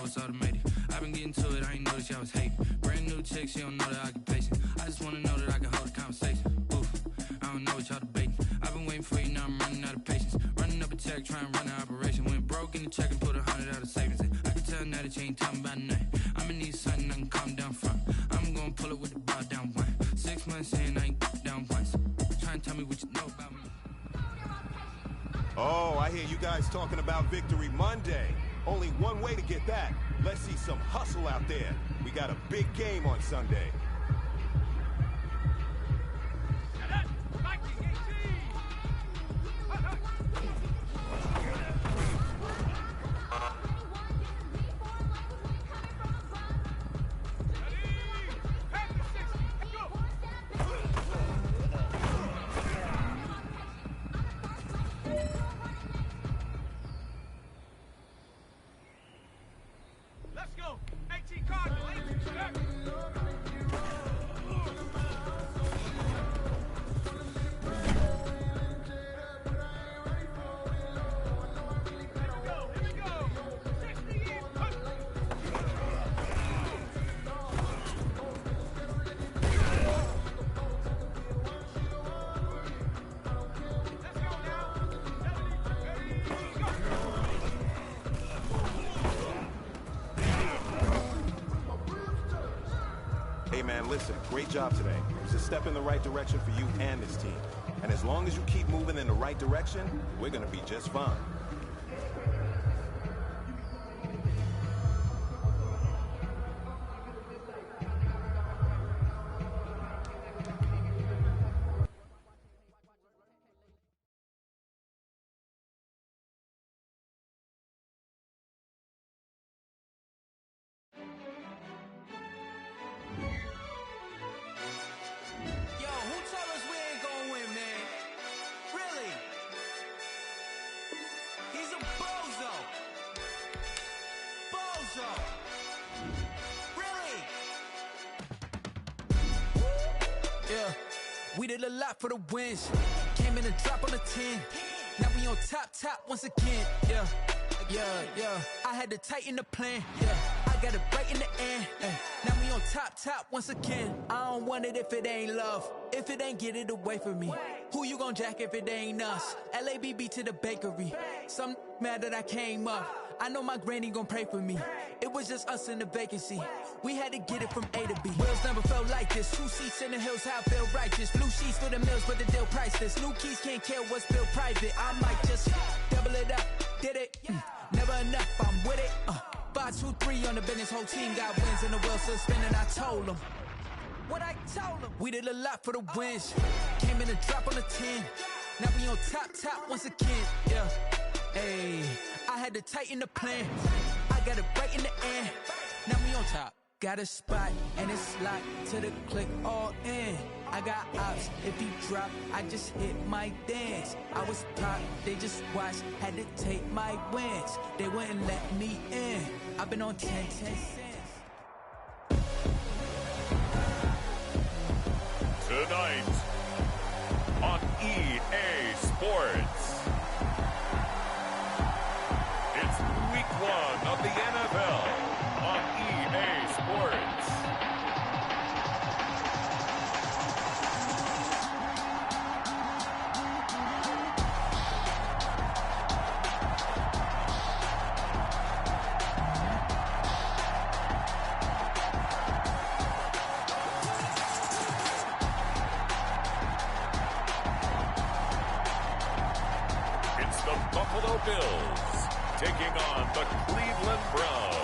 It's automated. I've been getting to it, I ain't noticed y'all was hating. Brand new chick, she don't know the occupation. I just wanna know that I can hold a conversation. Oof, I don't know what y'all debating. I've been waiting for you, now I'm running out of patience. Running up a check, trying to run an operation. Went broke in the check and put 100 out of savings in. I can tell now that you ain't talking about nothing. I'ma need something I can calm down from. I'm gonna pull it with the bar down one. 6 months in, I ain't down once. Try and tell me what you know about me. Oh, I hear you guys talking about Victory Monday. Only one way to get that. Let's see some hustle out there. We got a big game on Sunday. Hey man, listen, great job today. It was a step in the right direction for you and this team. And as long as you keep moving in the right direction, we're gonna be just fine. Yeah, we did a lot for the wins. Came in and drop on the 10. Now we on top once again. Yeah. I had to tighten the plan. Yeah, I got it right in the end. Now we on top once again. I don't want it if it ain't love. If it ain't, get it away from me. Who you gon' jack if it ain't us? LABB to the bakery. Some mad that I came up. I know my granny gon' pray for me. It was just us in the vacancy. We had to get it from A to B. Wheels never felt like this. 2 seats in the hills, how I feel righteous. Blue sheets for the mills, but the deal priceless. New keys can't kill what's built private. I might just double it up. Did it? Never enough, I'm with it. 5, 2, 3 on the business. Whole team got wins and the wheels still spinning. I told them what I told them. We did a lot for the wins. Came in and drop on the 10. Now we on top once again. Yeah. Hey, I had to tighten the plan. I got it right in the end. Now we on top. Got a spot and it's locked to the click all in. I got ops, if you drop, I just hit my dance. I was top, they just watched, had to take my wins. They wouldn't let me in. I've been on 10 cents. Tonight on EA Sports, it's week 1 of the NFL on EA Sports. It's the Buffalo Bills taking on the Cleveland Browns.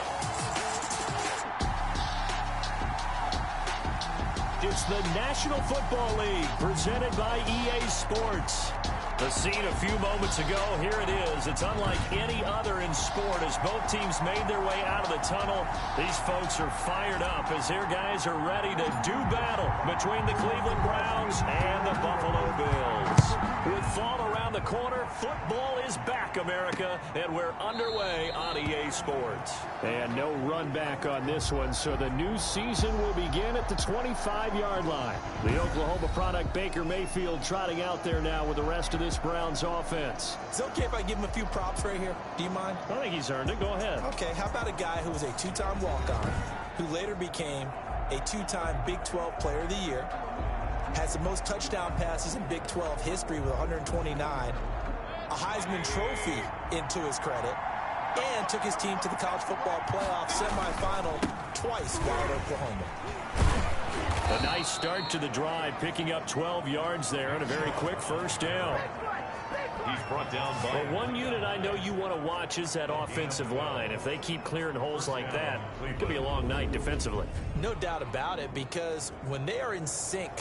It's the National Football League presented by EA Sports. The scene a few moments ago, here it is. It's unlike any other in sport as both teams made their way out of the tunnel. These folks are fired up as their guys are ready to do battle between the Cleveland Browns and the Buffalo Bills. With fall around the corner, football is back, America, and we're underway on EA Sports. And no run back on this one, so the new season will begin at the 25-yard line. The Oklahoma product, Baker Mayfield, trotting out there now with the rest of this Browns offense. Is it okay if I give him a few props right here? Do you mind? I think he's earned it. Go ahead. Okay, how about a guy who was a two-time walk-on, who later became a two-time Big 12 Player of the Year, has the most touchdown passes in Big 12 history with 129, a Heisman Trophy into his credit, and took his team to the college football playoff semifinal twice while at Oklahoma. A nice start to the drive, picking up 12 yards there and a very quick first down. He's brought down by... But one unit I know you want to watch is that offensive line. If they keep clearing holes like that, it could be a long night defensively. No doubt about it, because when they are in sync,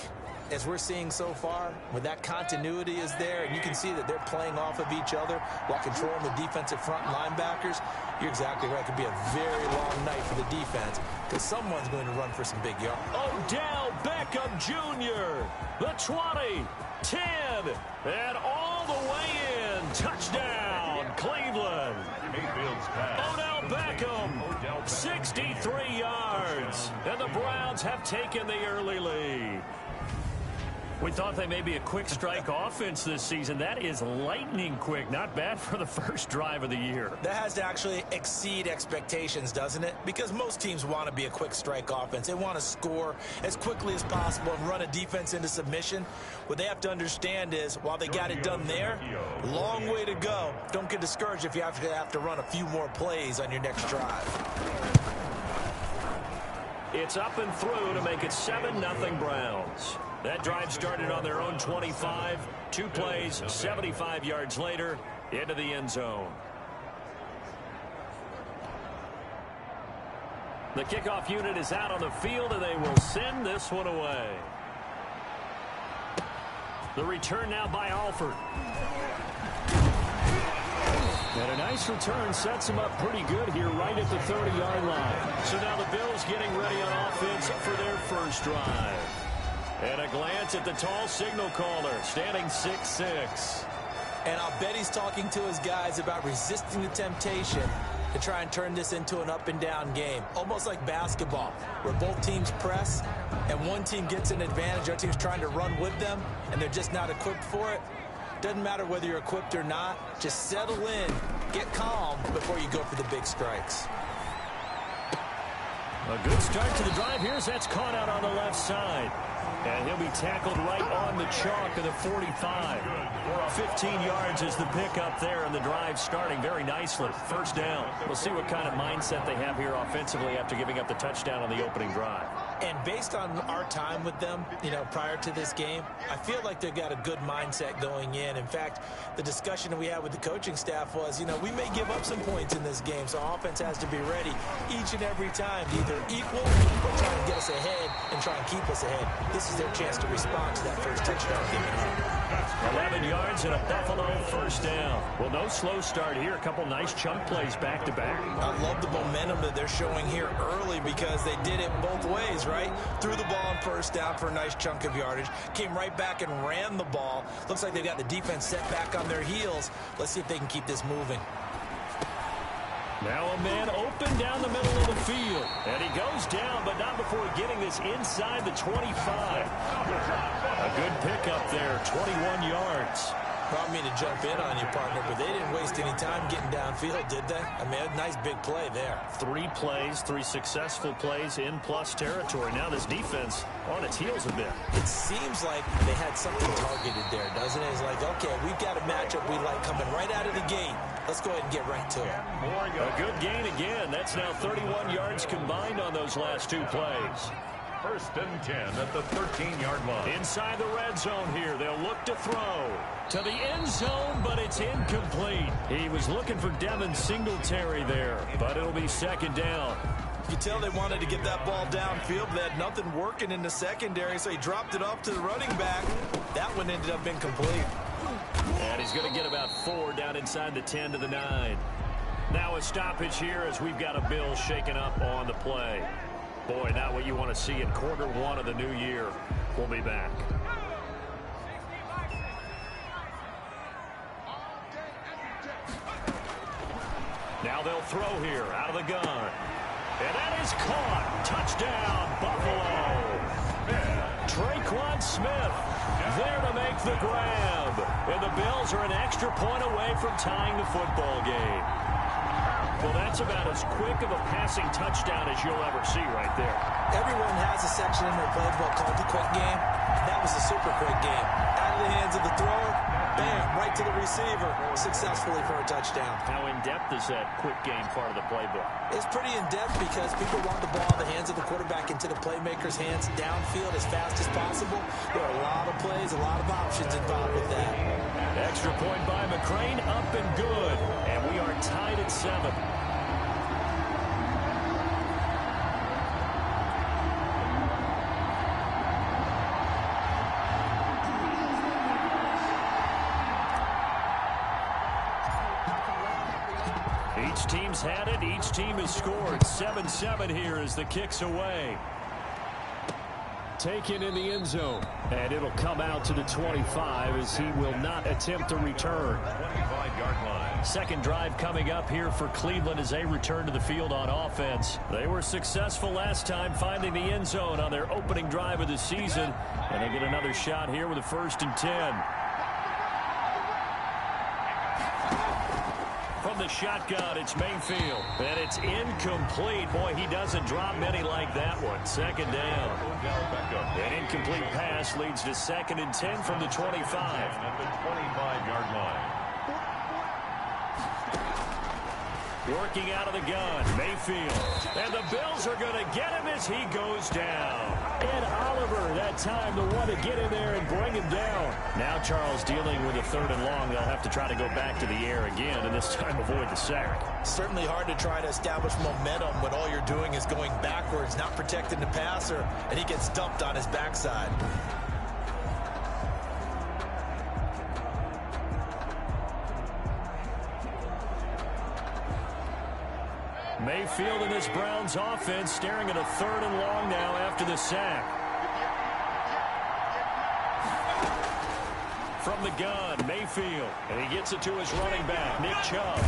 as we're seeing so far, when that continuity is there, and you can see that they're playing off of each other while controlling the defensive front linebackers, you're exactly right. It could be a very long night for the defense because someone's going to run for some big yards. Odell Beckham Jr., the 20, 10, and all the way in. Touchdown, Cleveland. Odell Beckham, 63 yards, and the Browns have taken the early lead. We thought they may be a quick strike offense this season. That is lightning quick. Not bad for the first drive of the year. That has to actually exceed expectations, doesn't it? Because most teams want to be a quick strike offense. They want to score as quickly as possible and run a defense into submission. What they have to understand is, while they got it done there, long way to go. Don't get discouraged if you have to run a few more plays on your next drive. It's up and through to make it 7-0 Browns. That drive started on their own 25. 2 plays, 75 yards later, into the end zone. The kickoff unit is out on the field, and they will send this one away. The return now by Alford. And a nice return sets them up pretty good here right at the 30-yard line. So now the Bills getting ready on offense for their first drive. And a glance at the tall signal caller, standing 6'6". And I'll bet he's talking to his guys about resisting the temptation to try and turn this into an up-and-down game. Almost like basketball, where both teams press, and one team gets an advantage, the other team's trying to run with them, and they're just not equipped for it. Doesn't matter whether you're equipped or not. Just settle in, get calm before you go for the big strikes. A good start to the drive here as that's caught out on the left side. And he'll be tackled right on the chalk of the 45. 15 yards is the pickup there, and the drive starting very nicely. First down. We'll see what kind of mindset they have here offensively after giving up the touchdown on the opening drive. And based on our time with them, prior to this game, I feel like they've got a good mindset going in. In fact, the discussion that we had with the coaching staff was, we may give up some points in this game, so offense has to be ready each and every time to either equal or try and get us ahead and try and keep us ahead. This is their chance to respond to that first touchdown given. 11 yards and a Buffalo first down. Well, no slow start here. A couple nice chunk plays back-to-back. I love the momentum that they're showing here early because they did it both ways, right? Threw the ball on first down for a nice chunk of yardage. Came right back and ran the ball. Looks like they've got the defense set back on their heels. Let's see if they can keep this moving. Now a man open down the middle of the field. And he goes down, but not before getting this inside the 25. A good pickup there, 21 yards. Brought me to jump in on you, partner, but they didn't waste any time getting downfield, did they? I mean, a nice big play there. 3 plays, 3 successful plays in plus territory. Now this defense on its heels a bit. It seems like they had something targeted there, doesn't it? It's like, okay, we've got a matchup we like coming right out of the gate. Let's go ahead and get right to it. A good gain again. That's now 31 yards combined on those last 2 plays. First and 10 at the 13-yard line. Inside the red zone here. They'll look to throw to the end zone, but it's incomplete. He was looking for Devin Singletary there, but it'll be second down. You can tell they wanted to get that ball downfield. They had nothing working in the secondary, so he dropped it off to the running back. That one ended up incomplete. And he's going to get about 4 down inside the 10 to the 9. Now a stoppage here as we've got a Bill shaken up on the play. Boy, not what you want to see in quarter 1 of the new year. We'll be back. Now they'll throw here out of the gun. And that is caught. Touchdown, Buffalo. Traquan Smith there to make the grab. And the Bills are an extra point away from tying the football game. Well, that's about as quick of a passing touchdown as you'll ever see right there. Everyone has a section in their playbook called the quick game. That was a super quick game. Out of the hands of the thrower, bam, right to the receiver, successfully for a touchdown. How in-depth is that quick game part of the playbook? It's pretty in-depth because people want the ball in the hands of the quarterback into the playmaker's hands downfield as fast as possible. There are a lot of plays, a lot of options involved with that. Extra point by McCrane, up and good. And we are tied at 7. Each team's had it. Each team has scored. 7-7 here as the kick's away. Taken in the end zone. And it'll come out to the 25 as he will not attempt to return. 25-yard line. Second drive coming up here for Cleveland as they return to the field on offense. They were successful last time finding the end zone on their opening drive of the season. And they get another shot here with a 1st and 10. From the shotgun, it's Mayfield. And it's incomplete. Boy, he doesn't drop many like that one. Second down. An incomplete pass leads to 2nd and 10 from the 25. At the 25-yard line. Working out of the gun, Mayfield. And the Bills are going to get him as he goes down. And Oliver, that time, the one to get in there and bring him down. Now Charles dealing with a 3rd and long. They'll have to try to go back to the air again, and this time avoid the sack. Certainly hard to try to establish momentum when all you're doing is going backwards, not protecting the passer, and he gets dumped on his backside. Mayfield in this Browns offense staring at a 3rd and long now after the sack. From the gun, Mayfield. And he gets it to his running back, Nick Chubb.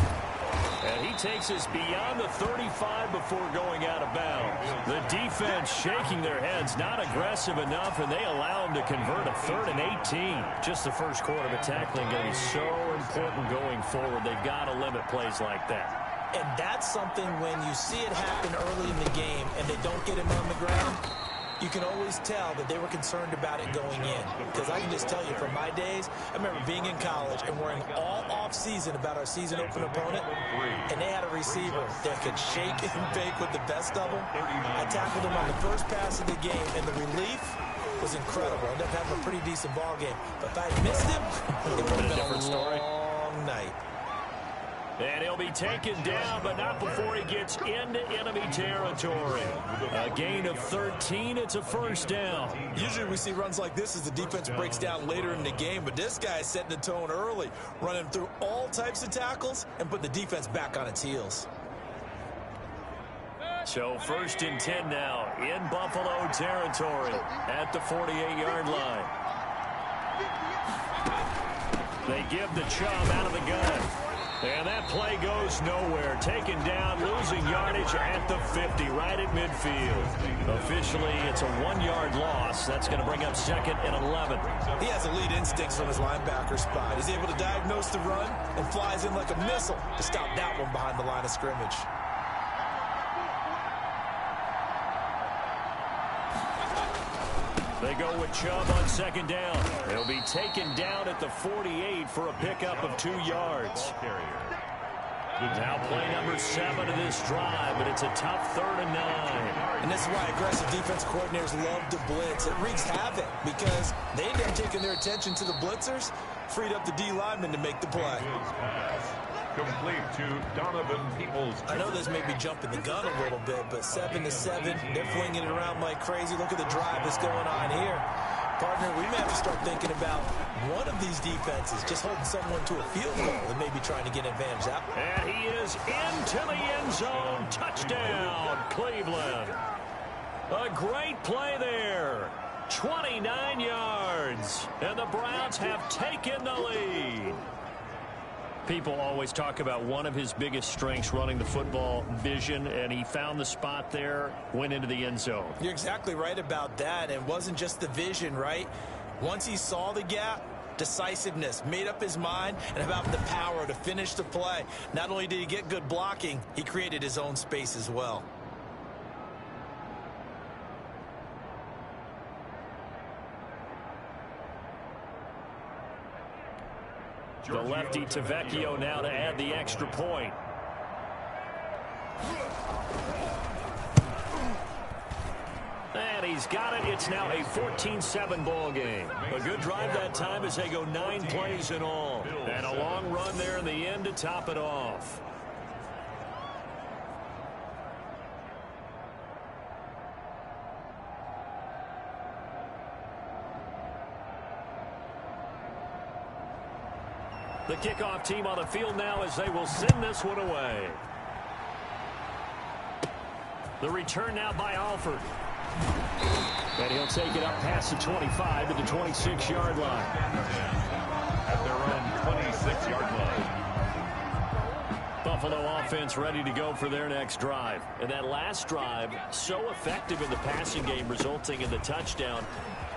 And he takes us beyond the 35 before going out of bounds. The defense shaking their heads, not aggressive enough, and they allow him to convert a 3rd and 18. Just the first quarter, but tackling going to be so important going forward. They've got to limit plays like that. And that's something when you see it happen early in the game and they don't get him on the ground, you can always tell that they were concerned about it going in. Because I can just tell you from my days, I remember being in college and worrying all off-season about our season open opponent, and they had a receiver that could shake and bake with the best of them. I tackled him on the first pass of the game, and the relief was incredible. I ended up having a pretty decent ball game. But if I had missed him, it would have been a long night. And he'll be taken down, but not before he gets into enemy territory. A gain of 13, it's a 1st down. Usually we see runs like this as the defense breaks down later in the game, but this guy is setting the tone early, running through all types of tackles and put the defense back on its heels. So 1st and 10 now in Buffalo territory at the 48-yard line. They give the Chubb out of the gun. And that play goes nowhere. Taken down, losing yardage at the 50, right at midfield. Officially, it's a 1-yard loss. That's going to bring up 2nd and 11. He has elite instincts from his linebacker spot. He's able to diagnose the run and flies in like a missile to stop that one behind the line of scrimmage. They go with Chubb on 2nd down. He'll be taken down at the 48 for a pickup of 2 yards. Now play number 7 of this drive, but it's a tough 3rd and 9. And this is why aggressive defense coordinators love to blitz. It wreaks havoc because they end up taking their attention to the blitzers, freed up the D lineman to make the play. Complete to Donovan Peoples. I know this may be jumping the gun a little bit, but 7-7, they're flinging it around like crazy. Look at the drive that's going on here. Partner, we may have to start thinking about one of these defenses just holding someone to a field goal and maybe trying to get an advantage out. And he is into the end zone. Touchdown, Cleveland. A great play there. 29 yards. And the Browns have taken the lead. People always talk about one of his biggest strengths running the football, vision, and he found the spot there, went into the end zone. You're exactly right about that. It wasn't just the vision, right? Once he saw the gap, decisiveness, made up his mind, and about the power to finish the play. Not only did he get good blocking, he created his own space as well. The lefty to Vecchio now to add the extra point. And he's got it. It's now a 14-7 ball game. A good drive that time as they go 9 plays in all. And a long run there in the end to top it off. The kickoff team on the field now as they will send this one away. The return now by Alford. And he'll take it up past the 25 to the 26-yard line. At their own 26-yard line. Buffalo offense ready to go for their next drive. And that last drive, so effective in the passing game, resulting in the touchdown.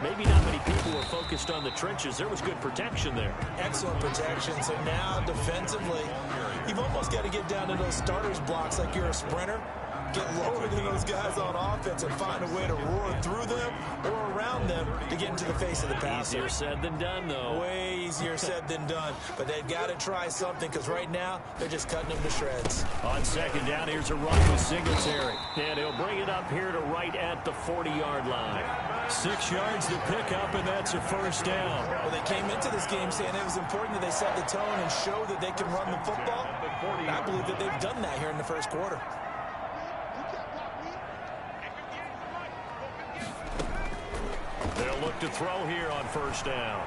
Maybe not many people were focused on the trenches. There was good protection there. Excellent protection. So now defensively, you've almost got to get down to those starters blocks like you're a sprinter. Get lower than those guys on offense and find a way to roar through them or around them to get into the face of the passer. Easier said than done, though. Way easier said than done. But they've got to try something because right now they're just cutting them to shreds. On second down, here's a run with Singletary. And he'll bring it up here to right at the 40-yard line. 6 yards to pick up, and that's a first down. Well, they came into this game saying it was important that they set the tone and show that they can run the football. And I believe that they've done that here in the first quarter. They'll look to throw here on first down.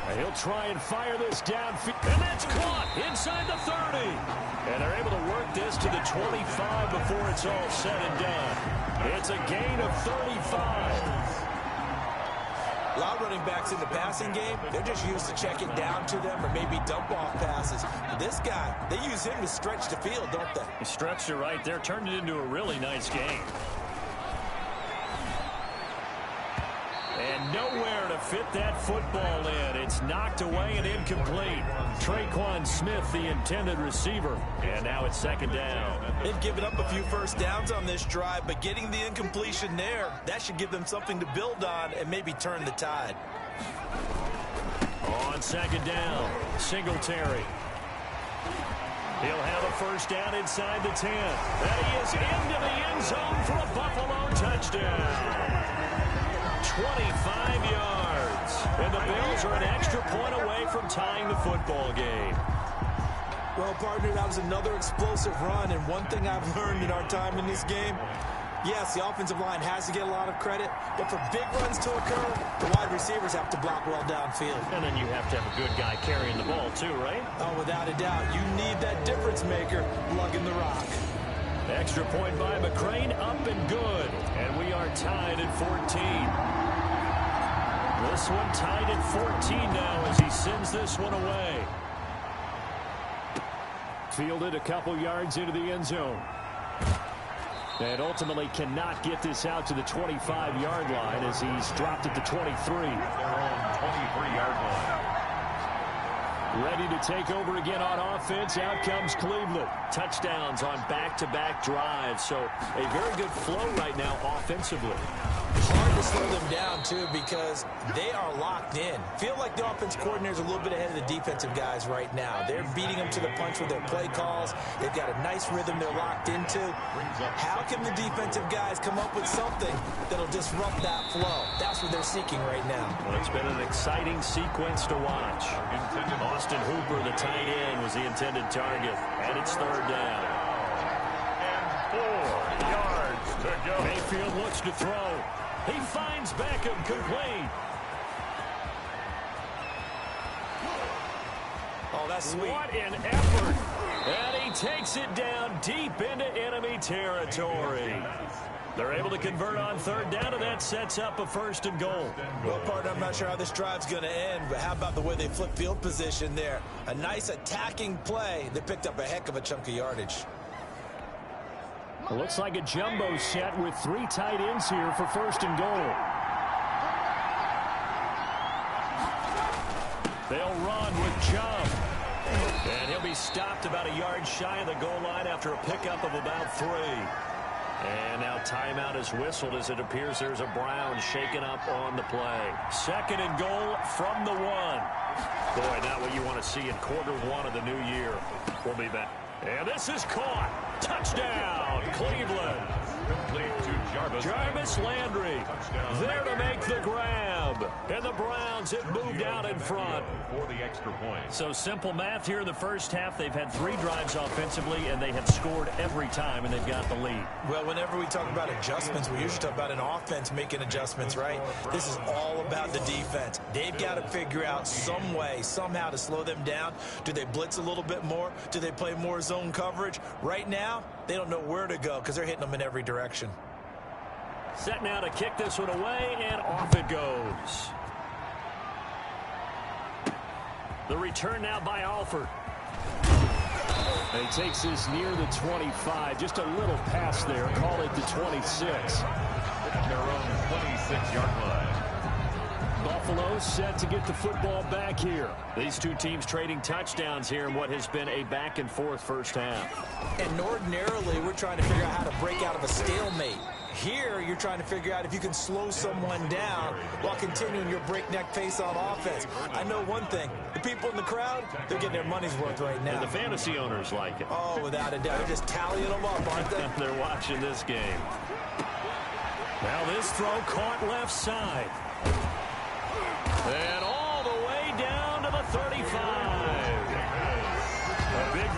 And he'll try and fire this downfield. And that's caught inside the 30. And they're able to work this to the 25 before it's all said and done. It's a gain of 35. A lot of running backs in the passing game, they're just used to check it down to them or maybe dump off passes. But this guy, they use him to stretch the field, don't they? He stretched it right there, turned it into a really nice game. And nowhere to fit that football in. It's knocked away and incomplete. Traquan Smith, the intended receiver. And now it's second down. They've given up a few first downs on this drive, but getting the incompletion there, that should give them something to build on and maybe turn the tide. On second down, Singletary. He'll have a first down inside the 10. And he is into the end zone for a Buffalo touchdown. 25 yards. And the Bills are an extra point away from tying the football game. Well, partner, that was another explosive run. And one thing I've learned in our time in this game, yes, the offensive line has to get a lot of credit. But for big runs to occur, the wide receivers have to block well downfield. And then you have to have a good guy carrying the ball too, right? Oh, without a doubt. You need that difference maker lugging the rock. Extra point by McCrane, up and good. And we are tied at 14. This one tied at 14 now as he sends this one away. Fielded a couple yards into the end zone. And ultimately cannot get this out to the 25-yard line as he's dropped at the 23. 23-yard line. Ready to take over again on offense. Out comes Cleveland. Touchdowns on back-to-back drives. So a very good flow right now offensively. Hard to slow them down, too, because they are locked in. Feel like the offense coordinator's a little bit ahead of the defensive guys right now. They're beating them to the punch with their play calls. They've got a nice rhythm they're locked into. How can the defensive guys come up with something that'll disrupt that flow? That's what they're seeking right now. Well, it's been an exciting sequence to watch. Austin Hooper, the tight end, was the intended target. And it's third down. And 4 yards to go. Mayfield looks to throw. He finds Beckham complete. Oh, that's sweet. What an effort. And he takes it down deep into enemy territory. They're able to convert on third down, and that sets up a 1st and goal. Well, partner, I'm not sure how this drive's going to end, but how about the way they flip field position there? A nice attacking play. They picked up a heck of a chunk of yardage. It looks like a jumbo set with 3 tight ends here for 1st and goal. They'll run with Chubb. And he'll be stopped about a yard shy of the goal line after a pickup of about 3. And now timeout is whistled as it appears there's a Brown shaken up on the play. 2nd and goal from the 1. Boy, not what you want to see in Q1 of the new year. We'll be back. And this is caught. Touchdown, Cleveland. Complete to Jarvis Landry there to make the grab. And the Browns have moved out in front. For the extra point. So simple math here in the first half. They've had 3 drives offensively, and they have scored every time, and they've got the lead. Well, whenever we talk about adjustments, we usually talk about an offense making adjustments, right? This is all about the defense. They've got to figure out some way, somehow to slow them down. Do they blitz a little bit more? Do they play more zone coverage? Right now, they don't know where to go because they're hitting them in every direction. Set now to kick this one away, and off it goes. The return now by Alford. He takes this near the 25. Just a little pass there. Call it the 26. At their own 26-yard line. Buffalo set to get the football back here. These 2 teams trading touchdowns here in what has been a back-and-forth first half. And ordinarily, we're trying to figure out how to break out of a stalemate. Here, you're trying to figure out if you can slow someone down while continuing your breakneck pace on offense. I know one thing. The people in the crowd, they're getting their money's worth right now. And the fantasy owners like it. Oh, without a doubt. They're just tallying them up, aren't they? They're watching this game. Now this throw caught left side. And all the way down to the 35. A big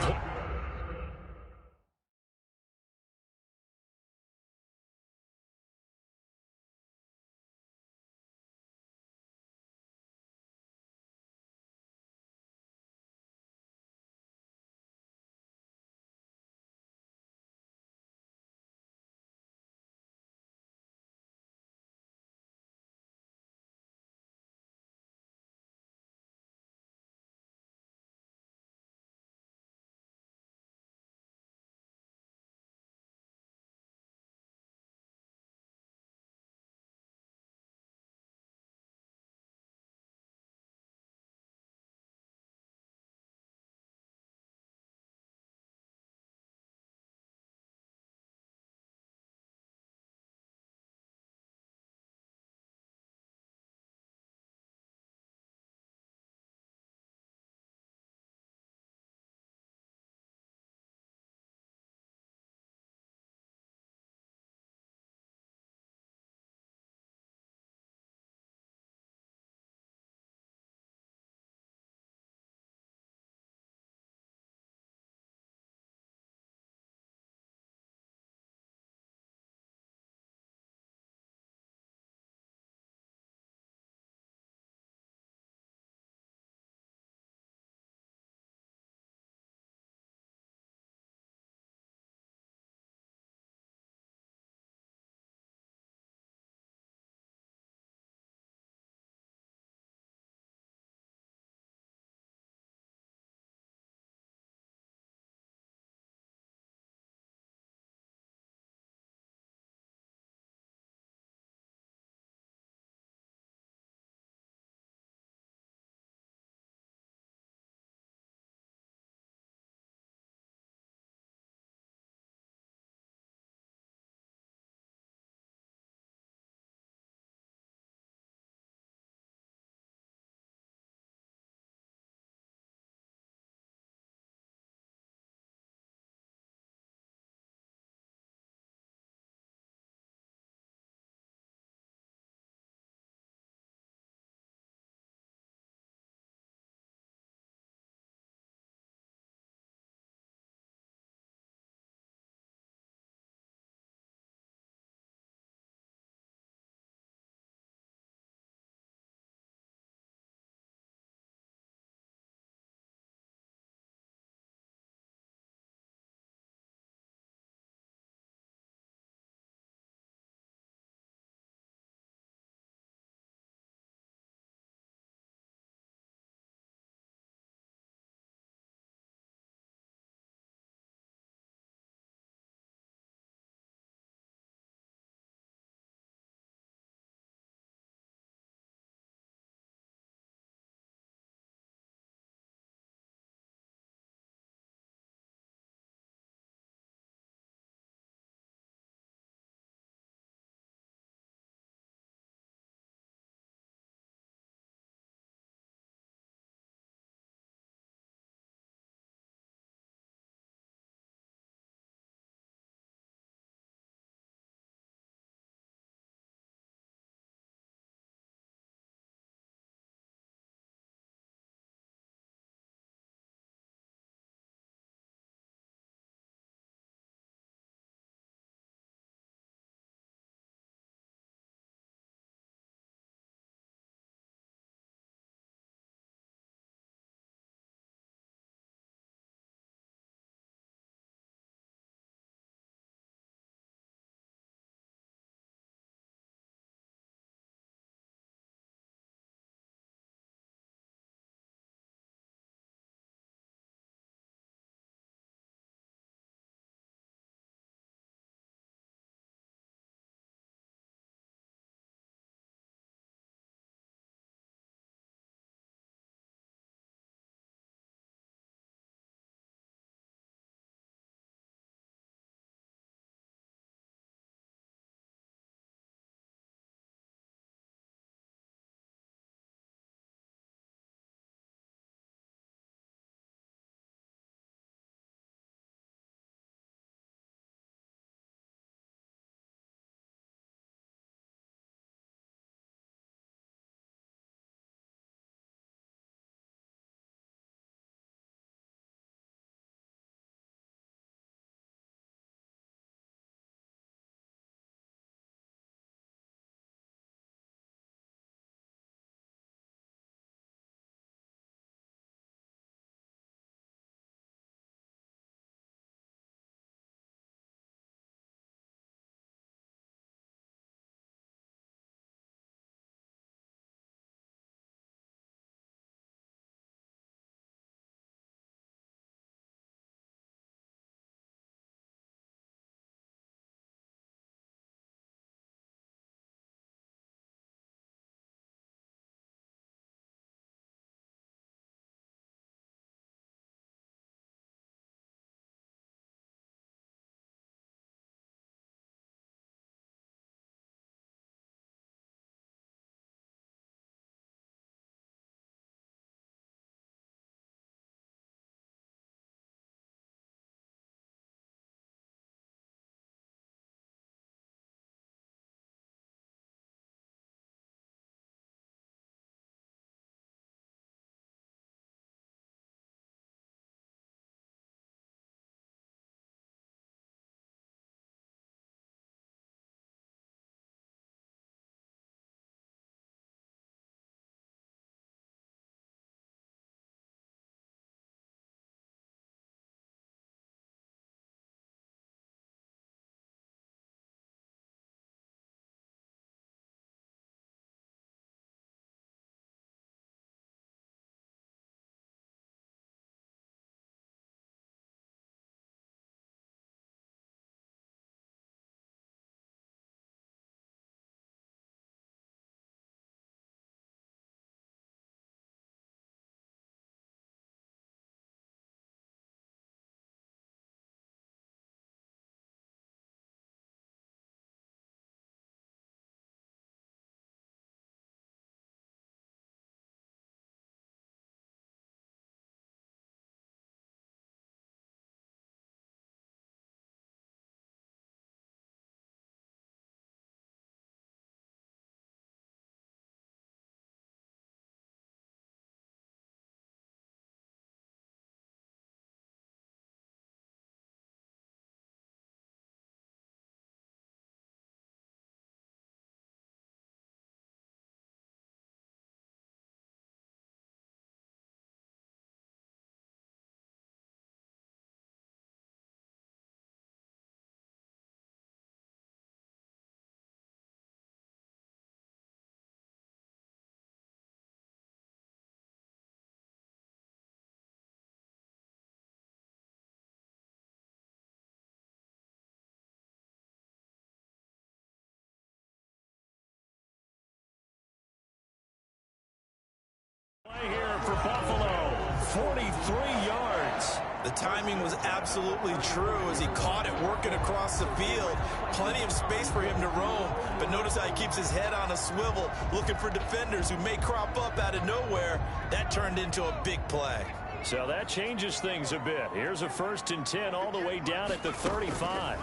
play here for Buffalo. 43 yards. The timing was absolutely true as he caught it working across the field. Plenty of space for him to roam, but notice how he keeps his head on a swivel, looking for defenders who may crop up out of nowhere. That turned into a big play. So that changes things a bit. Here's a 1st and 10 all the way down at the 35.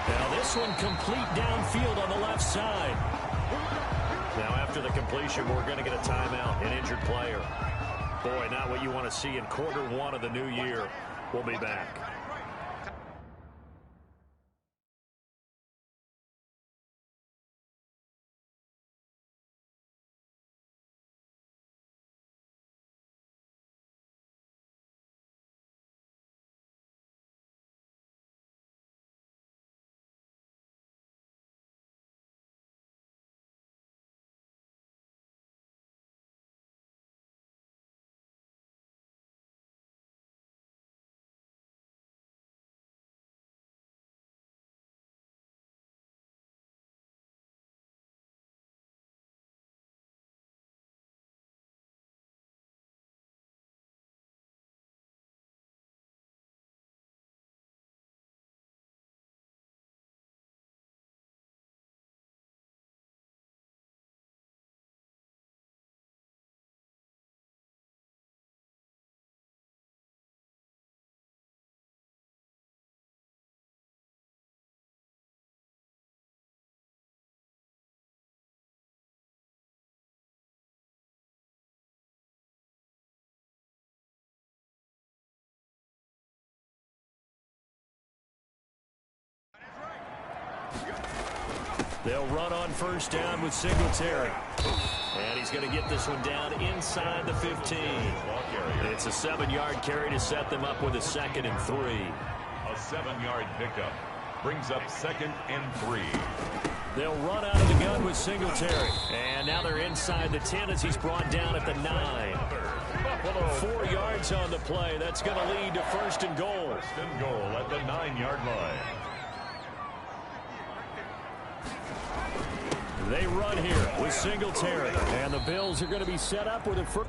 Now this one complete downfield on the left side. Now after the completion, we're going to get a timeout, an injured player. Boy, not what you want to see in Q1 of the new year. We'll be back. They'll run on 1st down with Singletary. And he's going to get this one down inside the 15. It's a 7-yard carry to set them up with a 2nd and 3. A 7-yard pickup brings up 2nd and 3. They'll run out of the gun with Singletary. And now they're inside the 10 as he's brought down at the 9. 4 yards on the play. That's going to lead to 1st and goal. 1st and goal at the 9-yard line. They run here with Singletary. And the Bills are going to be set up with a first.